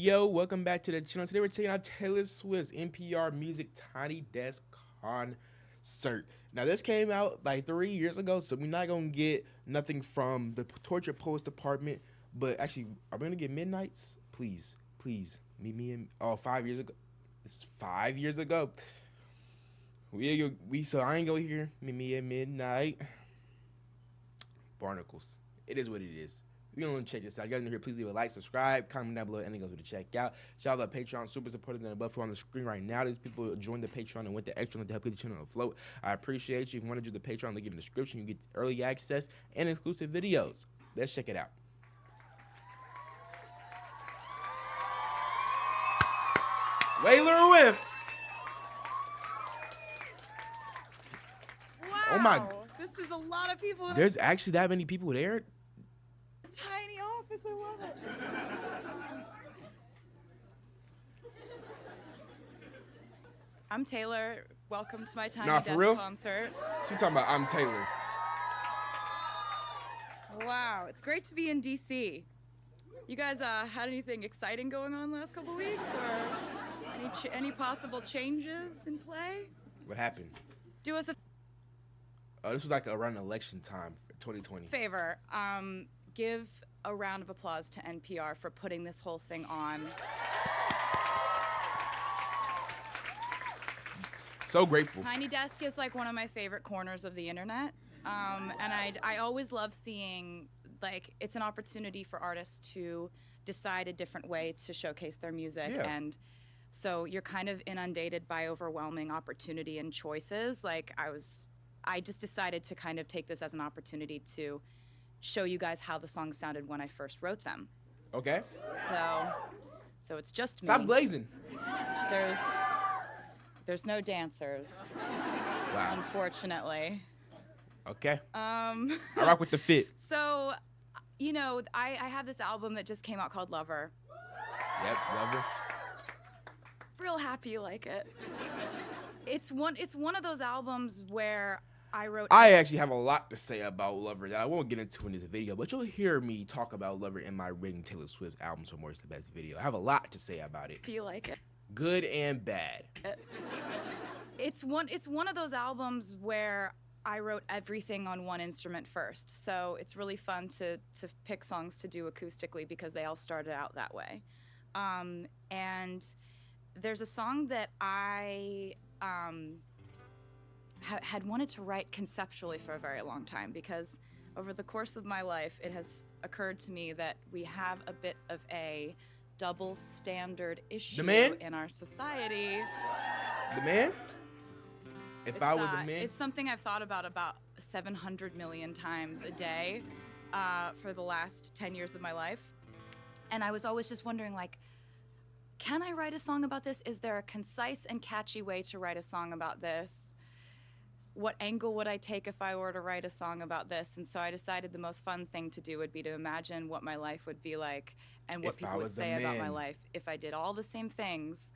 Yo, welcome back to the channel. Today we're checking out Taylor Swift's NPR Music Tiny Desk Concert. Now this came out like 3 years ago, so we're not gonna get nothing from the Torture Post Department. But actually, are we gonna get Midnights? Please, please, meet me in. Oh, 5 years ago. It's 5 years ago. So I ain't go here. Meet me at midnight. Barnacles. It is what it is. We're going to check this out. You guys know here, please leave a like, subscribe, comment down below, anything goes to check out. Shout out to Patreon super supporters and above who are on the screen right now. These people joined the Patreon and went the extra to help keep the channel afloat. I appreciate you. If you want to do the Patreon, link in the description. You get early access and exclusive videos. Let's check it out. Wailer Whiff. Wow. Oh my. This is a lot of people. There's actually that many people there? Tiny office. I love it. I'm Taylor. Welcome to my Tiny Nah, for Desk real? concert. She's talking about I'm Taylor. Wow, it's great to be in DC. You guys had anything exciting going on the last couple weeks, or any possible changes in play? What happened? Do us a Oh, this was like around election time, 2020. favor. Give a round of applause to NPR for putting this whole thing on. So grateful. Tiny Desk is like one of my favorite corners of the internet, and I always love seeing, like, it's an opportunity for artists to decide a different way to showcase their music, Yeah. and so you're kind of inundated by overwhelming opportunity and choices. Like, I just decided to kind of take this as an opportunity to show you guys how the songs sounded when I first wrote them. Okay. So it's just me. Stop blazing. There's no dancers, Wow. unfortunately. Okay. I rock with the fit. So, you know, I have this album that just came out called Lover. Yep, love her. Real happy you like it. It's one of those albums where I actually have a lot to say about Lover that I won't get into in this video, but you'll hear me talk about Lover in my written Taylor Swift albums from Worst to Best video. I have a lot to say about it. If you like it. Good and bad. It's one of those albums where I wrote everything on one instrument first. So it's really fun to pick songs to do acoustically because they all started out that way. And there's a song that I had wanted to write conceptually for a very long time, because over the course of my life, it has occurred to me that we have a bit of a double standard issue in our society. The man? If I was a man? It's something I've thought about 700 million times a day for the last 10 years of my life. And I was always just wondering, like, can I write a song about this? Is there a concise and catchy way to write a song about this? What angle would I take if I were to write a song about this? And so I decided the most fun thing to do would be to imagine what my life would be like and what people would say about my life if I did all the same things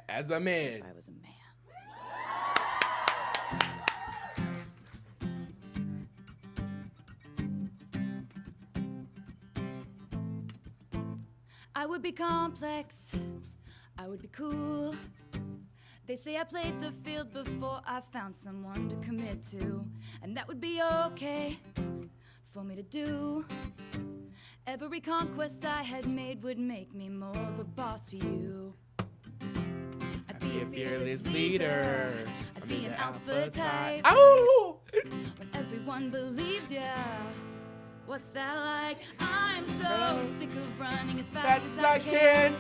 as a man. If I was a man. I would be complex, I would be cool. They say I played the field before I found someone to commit to, and that would be okay for me to do. Every conquest I had made would make me more of a boss to you. I'd be a fearless leader, I'd be an alpha type. Oh! When everyone believes ya, what's that like? I'm so sick of running as fast as I can.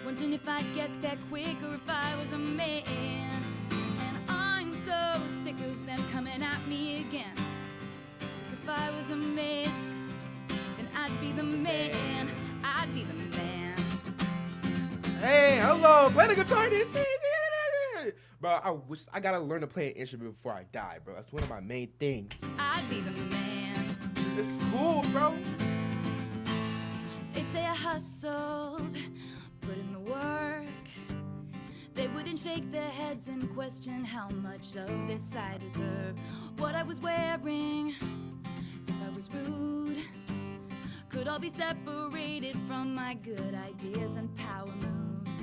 Wondering if I'd get there quicker if I was a man. And I'm so sick of them coming at me again. 'Cause if I was a man, then I'd be the man. I'd be the man. Hey, hello, play the guitar. Bro, I gotta learn to play an instrument before I die, bro. That's one of my main things. I'd be the man. It's cool, bro. They'd say I hustled, put in the work. They wouldn't shake their heads and question how much of this I deserve. What I was wearing, if I was rude, could all be separated from my good ideas and power moves.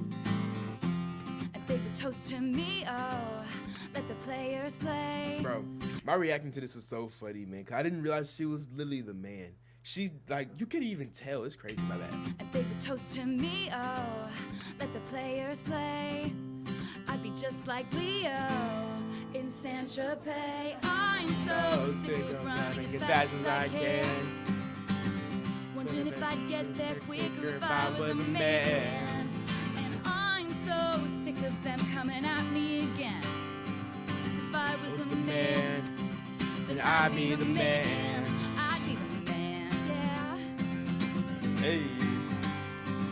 And they would toast to me, oh, let the players play. Bro, my reaction to this was so funny, man. 'Cause I didn't realize she was literally the man. She's like, you couldn't even tell. It's crazy, my bad. And they would toast to me, oh, let the players play. I'd be just like Leo in Saint-Tropez. I'm so sick of running as fast as I can. Wondering if I'd get there quicker if I was a man. And I'm so sick of them coming at me again. 'Cause if I was a man, then I'd be the man. I'd be the man, yeah. Hey.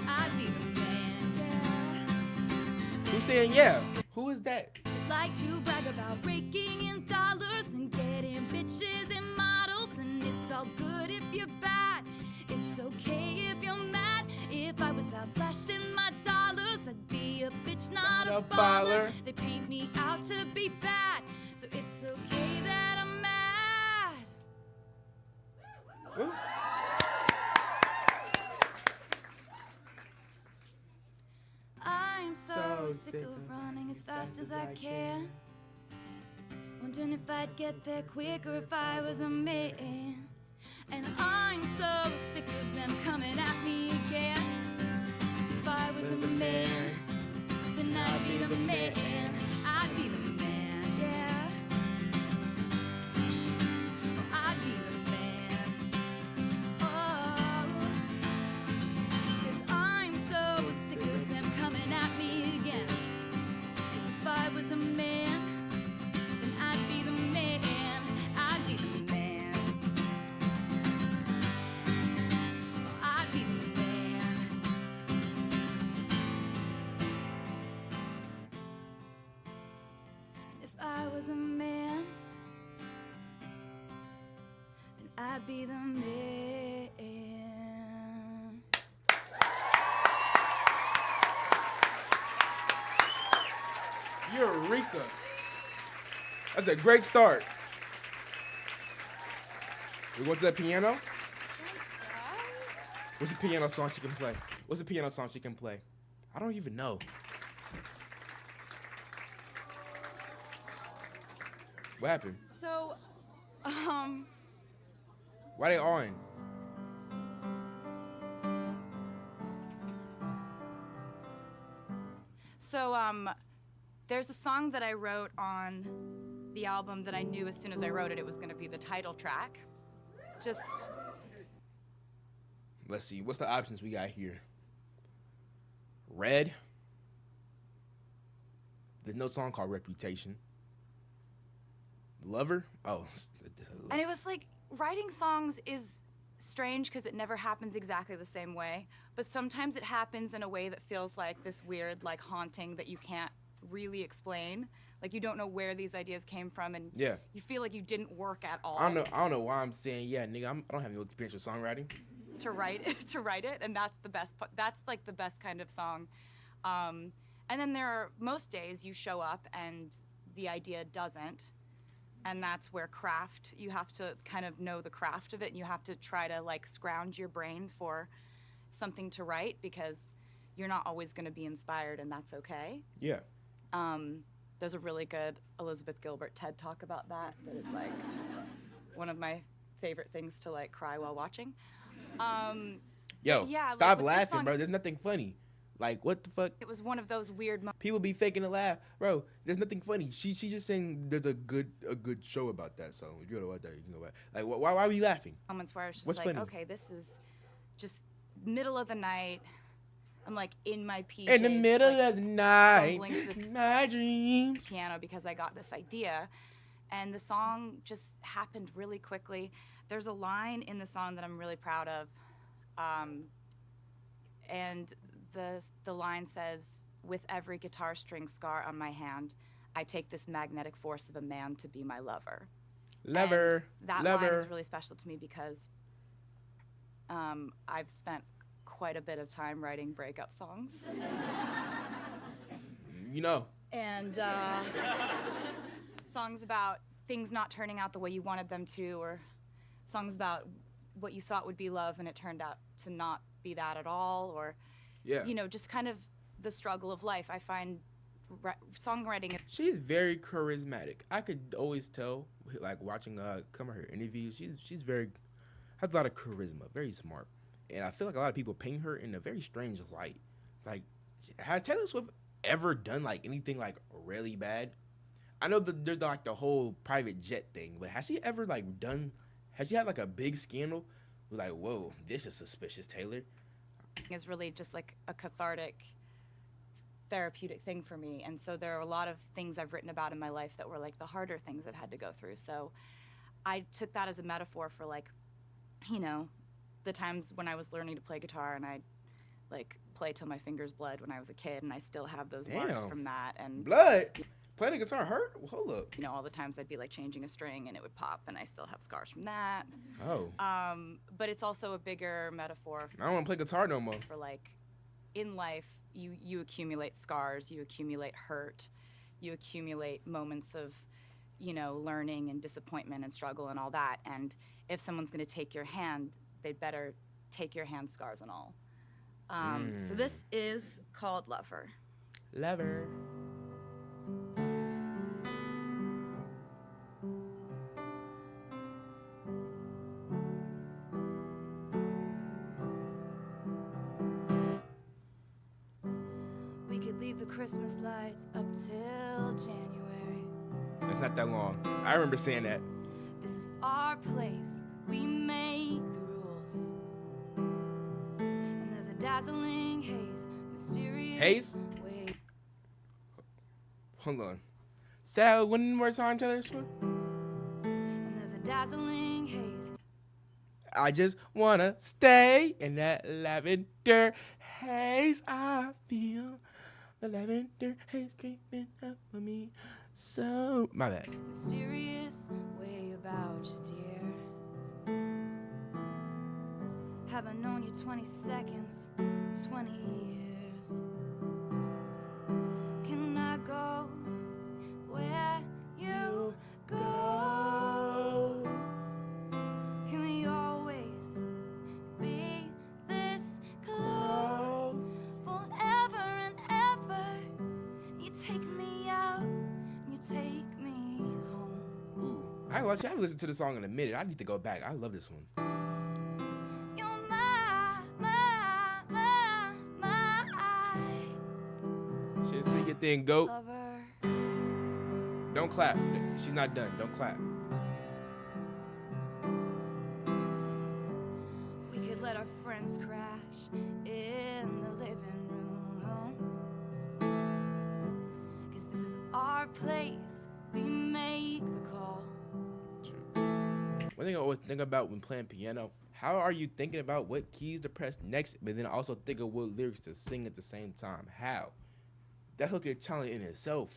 I'd be the man, yeah. Who's saying yeah? Who is that? To like to brag about raking in dollars and getting bitches and models. And it's all good if you're bad. It's okay if you're mad. If I was out flashing my dollars, I'd be a bitch, not a baller. They paint me out to be bad, so it's okay that I'm mad. Ooh. I'm so sick of running as fast as I can. Wondering if I'd get there quicker if I was a man. And I'm so sick of them coming at me again. If I was a man, then I'd be the man. I'd be the man, yeah. Oh, I'd be the man. Oh, 'cause I'm so sick of them coming at me again. 'Cause if I was a man, then I'd be the man. I'd be the man. Oh, I'd be the man. If I was a man, then I'd be the man. Eureka. That's a great start. We go to the piano. What's the piano song she can play? What's the piano song she can play? I don't even know. What happened? So, Why they on? there's a song that I wrote on the album that I knew as soon as I wrote it, it was going to be the title track. Just, Let's see. What's the options we got here? Red. There's no song called Reputation. Lover. Oh. and it was like, writing songs is strange because it never happens exactly the same way, but sometimes it happens in a way that feels like this weird, like, haunting that you can't really explain. Like, you don't know where these ideas came from, and Yeah. you feel like you didn't work at all I don't know why I'm saying yeah, nigga. I don't have no experience with songwriting. to write it, and that's the best. That's like the best kind of song. And then there are most days you show up and the idea doesn't, and that's where craft. You have to kind of know the craft of it, and you have to try to like scrounge your brain for something to write because you're not always going to be inspired, and that's okay. Yeah. There's a really good Elizabeth Gilbert TED Talk about that is like one of my favorite things to like cry while watching. Yo, yeah, like, stop with this laughing, song- bro. There's nothing funny. Like, what the fuck? It was one of those weird People be faking a laugh, bro. There's nothing funny. She just saying there's a good show about that. So if you want to watch that, you can go back. Like, why are we laughing? moments where I was just What's like, funny? okay, this is just middle of the night. I'm like in my PJs. In the middle like, of the night, stumbling to the my dreams. piano because I got this idea, and the song just happened really quickly. There's a line in the song that I'm really proud of, and the line says, "With every guitar string scar on my hand, I take this magnetic force of a man to be my lover." Lover, And that lover. line is really special to me because I've spent quite a bit of time writing breakup songs. You know. And songs about things not turning out the way you wanted them to, or songs about what you thought would be love and it turned out to not be that at all, or Yeah. just kind of the struggle of life. I find songwriting. She's very charismatic. I could always tell, like watching some of her interviews. She's very has a lot of charisma, very smart, and I feel like a lot of people paint her in a very strange light. Like, has Taylor Swift ever done like anything like really bad? I know there's like the whole private jet thing, but has she ever like done? Has she had like a big scandal? Like, whoa, this is suspicious, Taylor. Is really just like a cathartic, therapeutic thing for me, and so there are a lot of things I've written about in my life that were like the harder things I've had to go through. So I took that as a metaphor for like, the times when I was learning to play guitar and I like play till my fingers bled when I was a kid, and I still have those marks from that. And blood. Playing the guitar hurt? Hold up. all the times I'd be like changing a string and it would pop, and I still have scars from that. Oh. But it's also a bigger metaphor. I don't want to play guitar no more. For like, in life, you accumulate scars, you accumulate hurt, you accumulate moments of, learning and disappointment and struggle and all that. And if someone's going to take your hand, they'd better take your hand, scars and all. So this is called Lover. Lover. We could leave the Christmas lights up till January. It's not that long. I remember saying that. This is our place. We make the rules. And there's a dazzling haze, mysterious Haze? way. Hold on. Say that one more time, Taylor Swift. And there's a dazzling haze. I just wanna stay in that lavender haze. I feel the lavender haze creeping up on me. So my bad. Mysterious way about you, dear. Haven't known you 20 seconds, 20 years. Can I go where you go? Can we always be this close forever and ever? You take me out, you take me home. Ooh, I haven't listened to the song in a minute. I need to go back. I love this one. You're my Shit, sing your thing, go. lover. Don't clap. She's not done. Don't clap. We could let our friends crash in the living room. 'Cause this is our place. We make the call. One thing I always think about when playing piano, how are you thinking about what keys to press next, but then also think of what lyrics to sing at the same time? How? That's like a challenge in itself.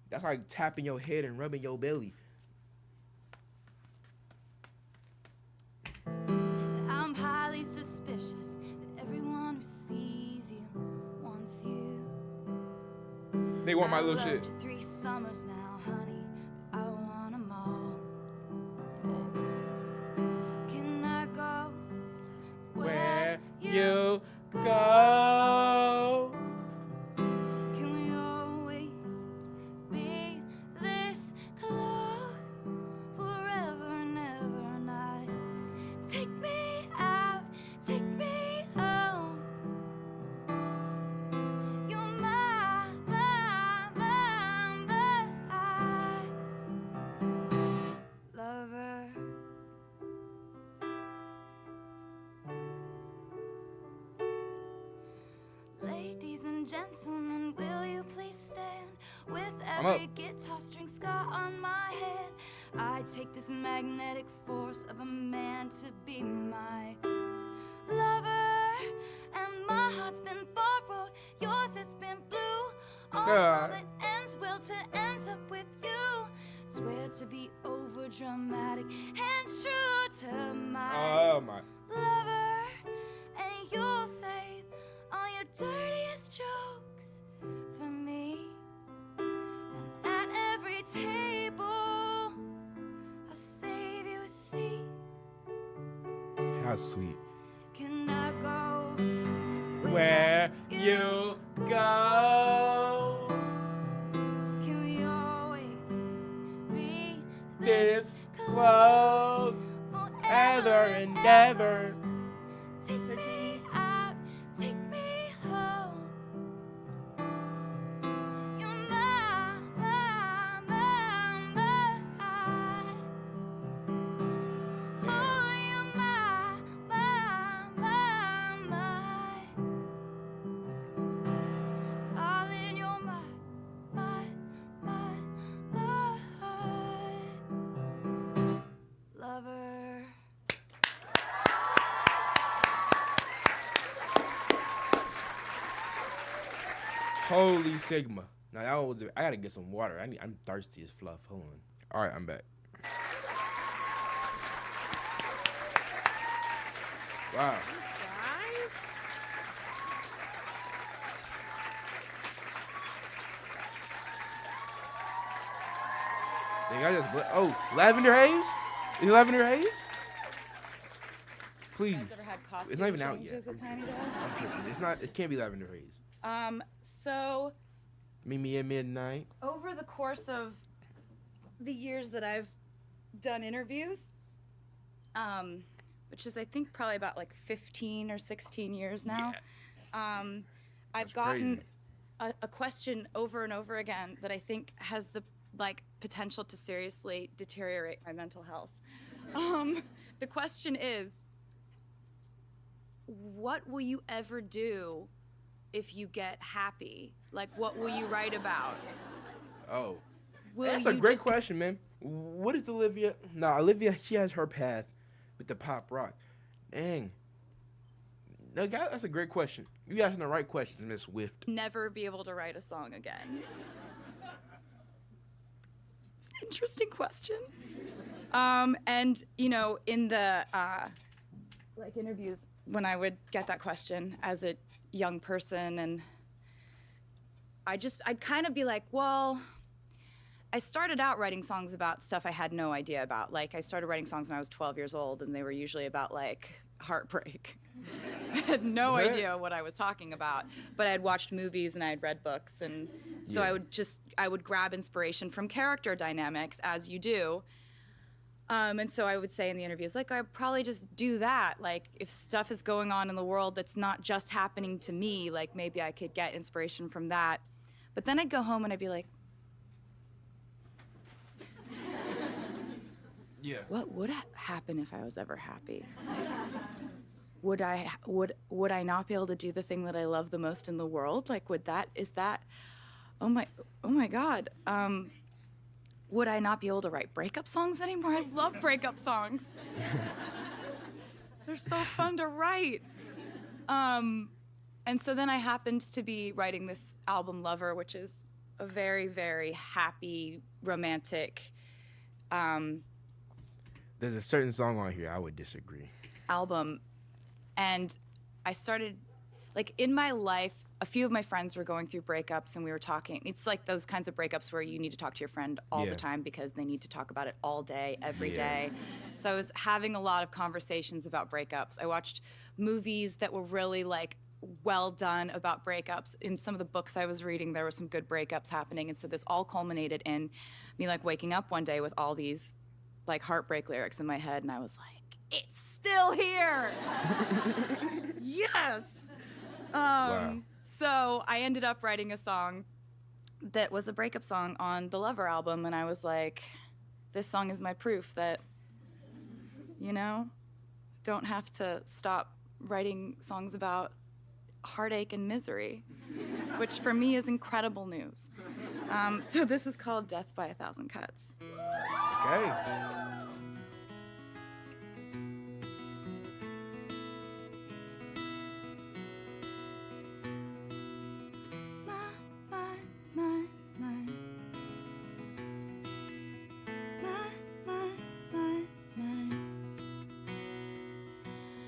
That's like tapping your head and rubbing your belly. I'm highly suspicious that everyone who sees you wants you. They want my I've little loved shit. you 3 summers now, honey, but I want 'em all. Can I go Where you go? Can we always be this close forever and ever and I take me out, take me home. You're my lover. Ladies and gentlemen, will you please stand? With every guitar string scar on my head, I take this magnetic force of a man to be my lover. And my heart's been borrowed, yours has been blue. All's well that ends well to end up with you. Swear to be over dramatic and true to my lover. And you'll save all your dirtiest jokes for me. And at every table, I'll save you a seat. How sweet. Can I go Where you go, Can we always be this close, ever and ever. Take me out, take me home. You're my. Oh, you're my. Darling, you're my lover. Holy Sigma. Now that was. I gotta get some water. I'm thirsty as fluff. Hold on. All right, I'm back. Wow. Dang, I just. Lavender haze? Is lavender haze? Please. Ever had costume It's not even out yet. changes at Tiny Desk? I'm tripping. It's not. It can't be lavender haze. So Meet me at midnight. over the course of the years that I've done interviews, which is I think probably about like 15 or 16 years now, I've That's gotten crazy. a question over and over again that I think has the potential to seriously deteriorate my mental health. The question is, what will you ever do if you get happy? Like, what will you write about? Oh. Will That's you a great just question, man. What is Olivia? No, Olivia, she has her path with the pop rock. Dang. No, that's a great question. You asking the right questions, Miss Swift. never be able to write a song again? It's an interesting question. And in the interviews, when I would get that question as a young person, and I'd kind of be like, well, I started out writing songs about stuff I had no idea about. Like, I started writing songs when I was 12 years old, and they were usually about, heartbreak. I had no idea what I was talking about, but I had watched movies and I had read books, and so Yeah. I would grab inspiration from character dynamics, as you do. And so I would say in the interviews, I'd probably just do that. If stuff is going on in the world that's not just happening to me, maybe I could get inspiration from that. But then I'd go home and I'd be like, Yeah. what would happen if I was ever happy? Would I not be able to do the thing that I love the most in the world? Oh my God. Would I not be able to write breakup songs anymore? I love breakup songs. They're so fun to write. And so then I happened to be writing this album, Lover, which is a very, very happy, romantic There's a certain song on here I would disagree. album. And I started, in my life, a few of my friends were going through breakups and we were talking. It's like those kinds of breakups where you need to talk to your friend all Yeah. the time because they need to talk about it all day, every Yeah. day. So I was having a lot of conversations about breakups. I watched movies that were really well done about breakups. In some of the books I was reading, there were some good breakups happening. And so this all culminated in me waking up one day with all these heartbreak lyrics in my head. And I was like, it's still here. Yes. Wow. So I ended up writing a song that was a breakup song on the Lover album, and I was like, this song is my proof that, don't have to stop writing songs about heartache and misery, which for me is incredible news. So this is called Death by a Thousand Cuts. Okay.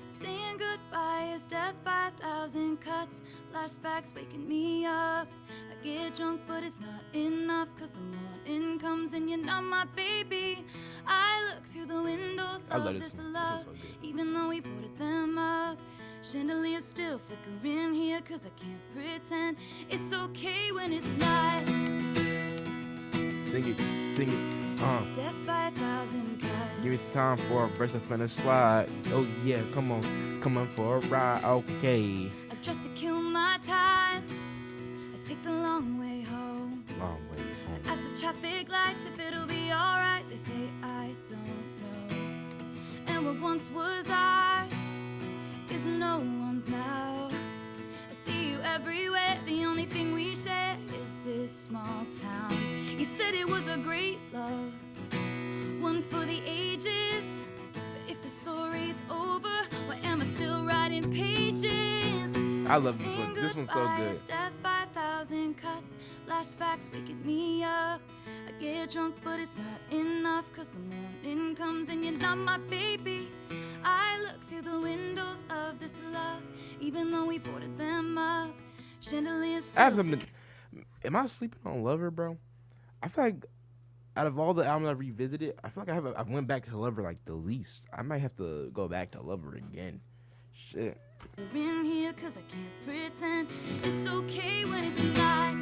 Saying goodbye is death by a 1,000 cuts, flashbacks waking me up. I get drunk, but it's not enough, cause the morning comes and you're not my baby. I look through the windows of this love, so even though we boarded them up. Chandeliers still flickering here, cause I can't pretend it's okay when it's not. Sing it. Step by 1,000 cuts. Give me time for a verse and finish slide. Oh yeah, come on for a ride. Okay. I dress to kill my time. I take the long way home. Long way home. As the traffic lights, if it'll be alright, they say I don't know. And what once was ours is no one's now. I see you everywhere, the only thing we share is this small town. You said it was a great love, one for the ages. But if the story's over, why am I still writing pages? I love this one. This one's so good. Step by 1,000 cuts, flashbacks waking me up. I get drunk, but it's not enough, cause the morning comes and you're not my baby. I look through the windows of this love, even though we boarded them up. Chandeliers. I have something. Am I sleeping on Lover, bro? I feel like out of all the albums I've revisited, I feel like I went back to Lover like the least. I might have to go back to Lover again. Shit. We're in here cause I can't pretend it's okay when it's not.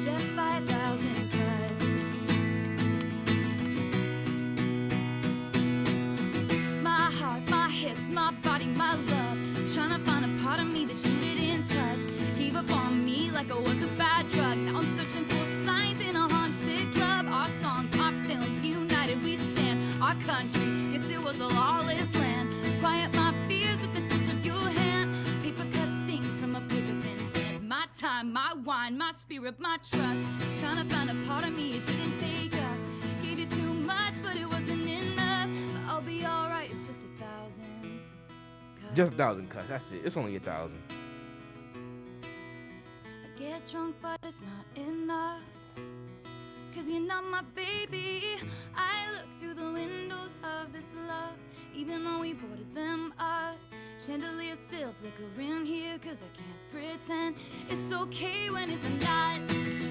Step by 1,000 cuts. My heart, my hips, my body, my love. Trying to find a part of me that you didn't touch. Gave up on me like I was a bad drug. Now I'm searching for signs in a haunted club. Our songs, our films, united we stand. Our country, guess it was a lawless land. Quiet my fears with the touch of your hand. Paper cut stings from a paper thin dance. My time, my wine, my spirit, my trust. Trying to find a part of me it didn't take up. Gave you too much, but it wasn't enough. But I'll be alright, it's just 1,000 cuts. Just 1,000 cuts. That's it. It's only 1,000. I get drunk, but it's not enough. Cause you're not my baby. I look through the windows of this love, even though we boarded them up. Chandeliers still flickering here, cause I can't pretend it's okay when it's not.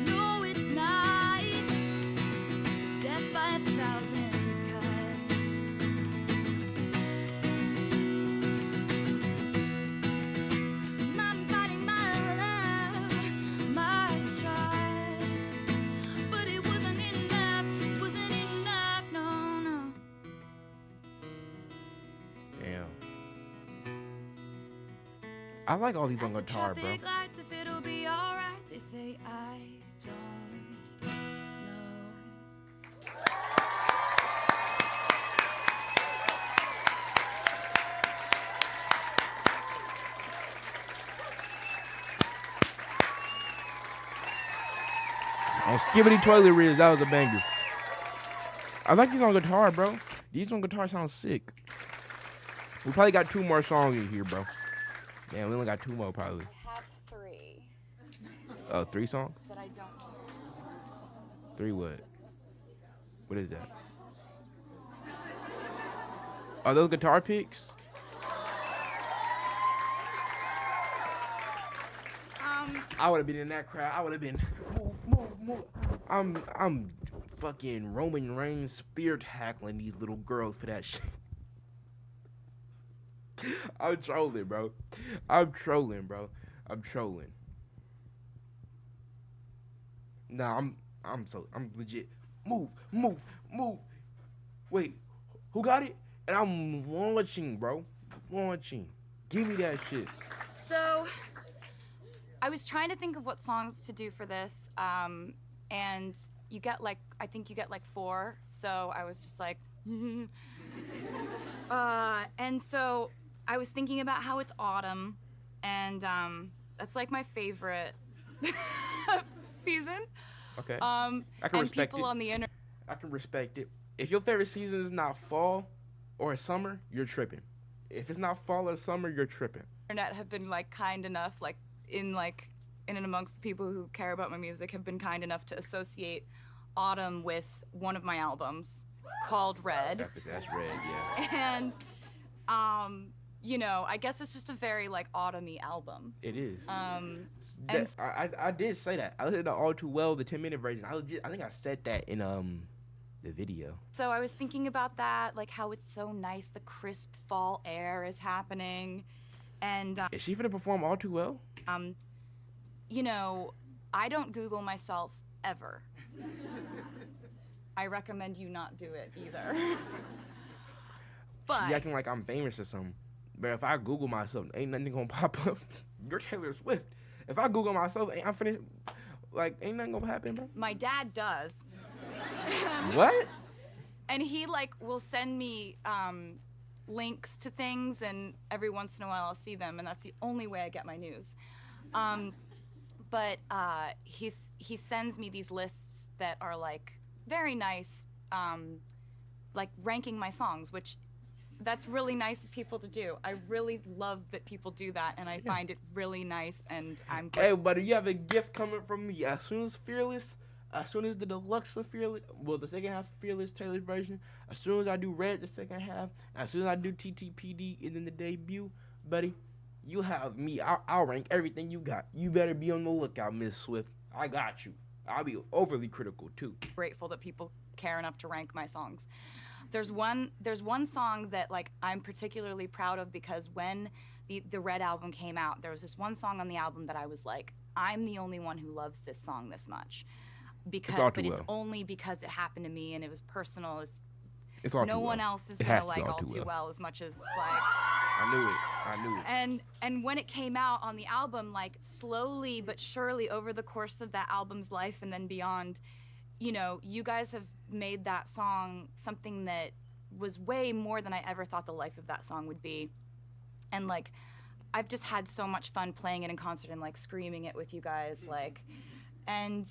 No, it's not. It's death by 1,000 cuts. My body, my love, my trust. But it wasn't enough, no. Damn. I like all these on As the guitar, bro. traffic lights, if it'll be alright, they say I don't know. On Skibbity Toilet Riz, that was a banger. I like these on guitar, bro. These on guitar sound sick. We probably got 2 more songs in here, bro. Damn, we only got 2 more, probably. I have 3 3 songs? that I don't. 3 what? What is that? Are those guitar picks? I would have been in that crowd. I would have been move. I'm fucking Roman Reigns spear tackling these little girls for that shit. I'm trolling, bro. I'm trolling. Nah, I'm legit. Move. Wait, who got it? And I'm launching, bro. Give me that shit. So, I was trying to think of what songs to do for this, and you get I think you get 4, so I was just like, and so I was thinking about how it's autumn, and that's like my favorite season. Okay. I can respect people it. on the internet. I can respect it. If your favorite season is not fall or summer, you're tripping. If it's not fall or summer, you're tripping. Have been kind enough, in and amongst the people who care about my music, have been kind enough to associate autumn with one of my albums called Red. That's Red, yeah. And you know, I guess it's just a very like autumny album. It is. And I did say that. I listened to All Too Well, the 10-minute version. I think I said that in the video. so I was thinking about that, like how it's so nice, the crisp fall air is happening, and Is she finna perform All Too Well? you know, I don't Google myself ever. I recommend you not do it either. But She acting like I'm famous or something. But if I Google myself, ain't nothing gonna pop up. You're Taylor Swift. If I Google myself, I'm finished. Like, ain't nothing gonna happen, bro. my dad does. What? And he like will send me links to things, and every once in a while I'll see them, and that's the only way I get my news. But he sends me these lists that are like very nice, like ranking my songs, which that's really nice of people to do. I really love that people do that, and I find it really nice, and I'm Hey, buddy, you have a gift coming from me. As soon as Fearless, as soon as the deluxe of Fearless, well, the second half of Fearless Taylor's version, as soon as I do Red, the second half, as soon as I do TTPD and then the debut, buddy, you have me. I'll rank everything you got. You better be on the lookout, Miss Swift. I got you. I'll be overly critical, too. grateful that people care enough to rank my songs. There's one song that like I'm particularly proud of, because when the Red album came out, there was this one song on the album that I was like, I'm the only one who loves this song this much. But it's only because it happened to me and it was personal. It's All No Too one Well. else is It gonna has to be like All All Too Too Well. Well as much as like. I knew it. And when it came out on the album, like slowly but surely over the course of that album's life and then beyond, you know, you guys have made that song something that was way more than I ever thought the life of that song would be. And like, I've just had so much fun playing it in concert and like screaming it with you guys, like, and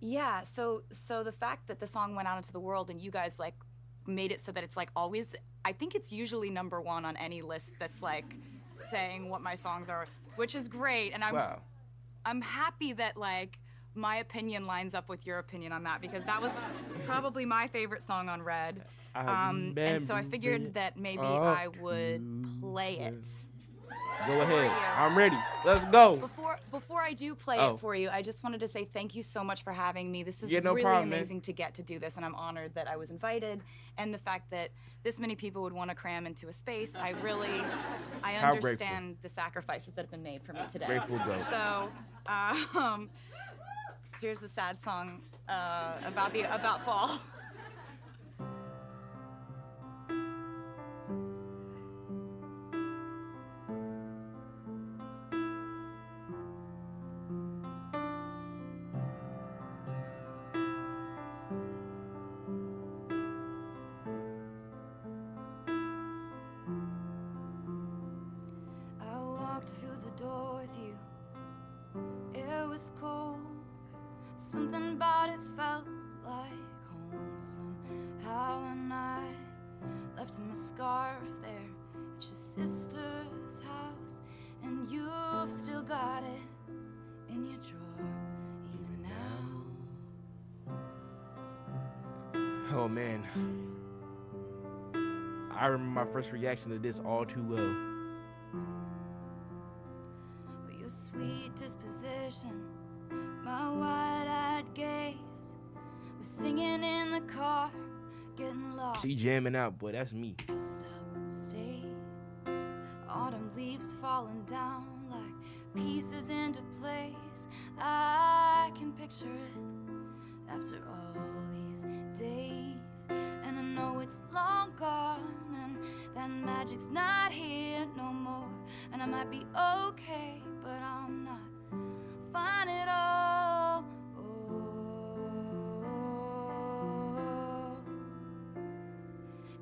yeah, so the fact that the song went out into the world and you guys like made it so that it's like always, I think it's usually number one on any list that's like saying what my songs are, which is great. And I'm happy that like my opinion lines up with your opinion on that, because that was probably my favorite song on Red. And so I figured that maybe I would play it. Go ahead. I'm ready. Let's go. Before I do play it for you, I just wanted to say thank you so much for having me. This is no really problem, amazing to get to do this, and I'm honored that I was invited, and the fact that this many people would want to cram into a space. I understand the sacrifices that have been made for me today. Grateful, though. So, here's a sad song about fall. Through the door with you, it was cold. Something about it felt like home. Somehow when I left my scarf there at your sister's house, and you've still got it in your drawer even now. Oh man, I remember my first reaction to this All Too Well. Your sweet disposition, my wide-eyed gaze, was singing in the car, getting lost. She jamming out, boy, that's me. Stop, stay. Autumn leaves falling down like pieces into place. I can picture it after all these days, and I know it's long gone, and that magic's not here no more. And I might be okay, but I'm not fine at all. Oh.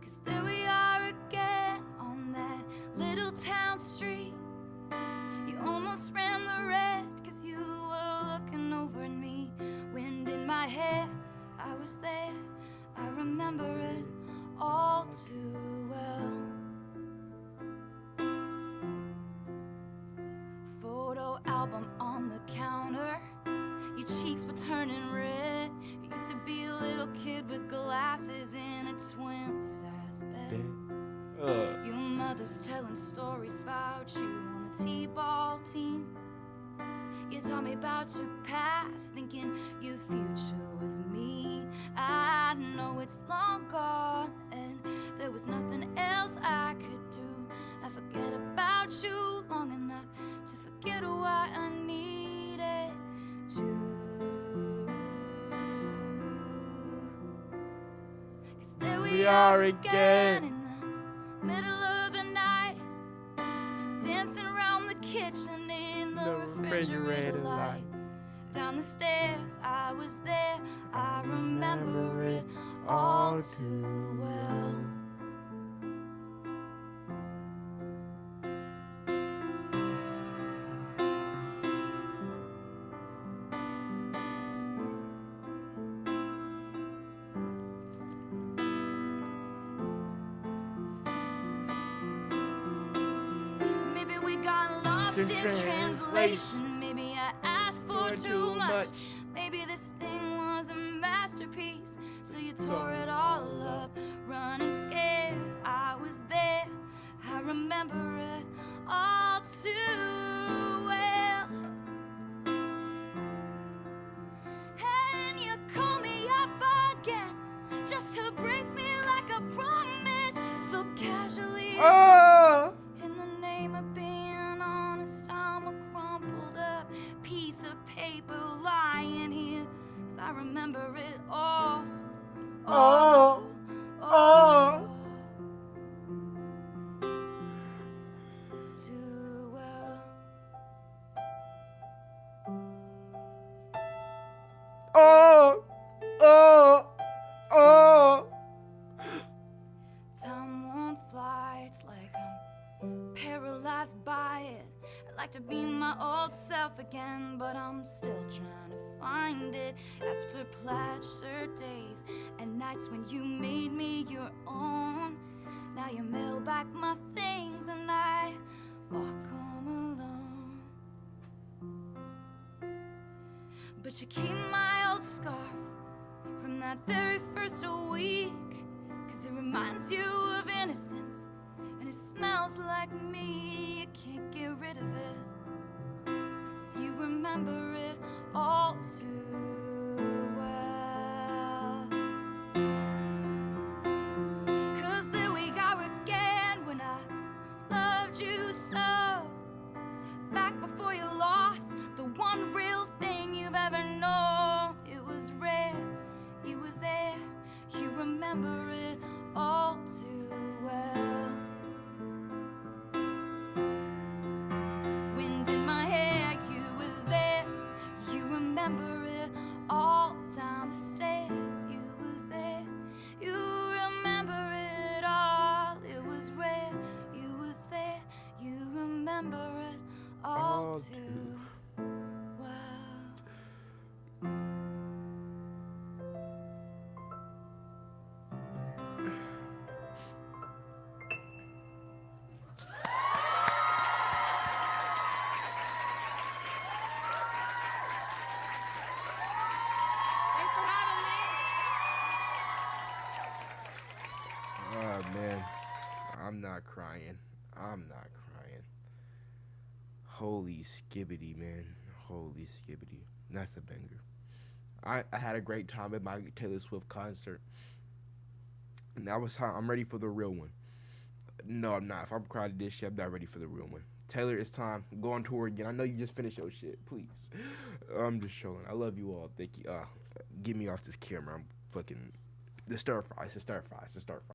'Cause there we are again on that little town street. You almost ran the red 'cause you were looking over at me. Wind in my hair, I was there. I remember it all too well. Photo album on the counter, your cheeks were turning red. You used to be a little kid with glasses in a twin-size bed. Your mother's telling stories about you on the t-ball team. You told me about your past, thinking your future was me. I know it's long gone, and there was nothing else I could do. I forget about you long enough to forget why I needed you. 'Cause there we are again in the middle of the night, dancing around the kitchen in the refrigerator light. Down the stairs, I was there, I remember it all too well. Maybe we got lost in translation. Maybe I asked for too much. Maybe this thing was a masterpiece, so you tore it all up. Running scared, I was there, I remember it all too well. And you call me up again, just to break me like a promise, so casually. In the name of being honest, I'm a crumpled up piece of paper lying here, 'cause I remember it all. Too well. Time won't fly, it's like I'm paralyzed by it. I'd like to be my old self again, but I'm still trying to find it. After plaid shirt days and nights when you made me your own, now you mail back my things and I walk home alone. But you keep my old scarf from that very first week, 'cause it reminds you of innocence, and it smells like me. You can't get rid of it, so you remember it all too well. 'Cause there we are again when I loved you so, back before you lost the one real thing you've ever known. It was rare, you were there, you remember it all too well. Wind in my hair, you were there, you remember it all. Down the stairs, you were there, you remember it all. It was rare, you were there, you remember it all too well. Thanks for having me. Oh man, I'm not crying. I'm not crying. Holy skibbity, man. Holy skibbity. That's a banger. I had a great time at my Taylor Swift concert. Now it's time. I'm ready for the real one. No, I'm not. If I'm crying to this shit, I'm not ready for the real one. Taylor, it's time. Go on tour again. I know you just finished your shit. Please. I'm just showing. I love you all. Thank you. Get me off this camera. I'm fucking. The stir fry. It's a stir fry. It's a stir fry.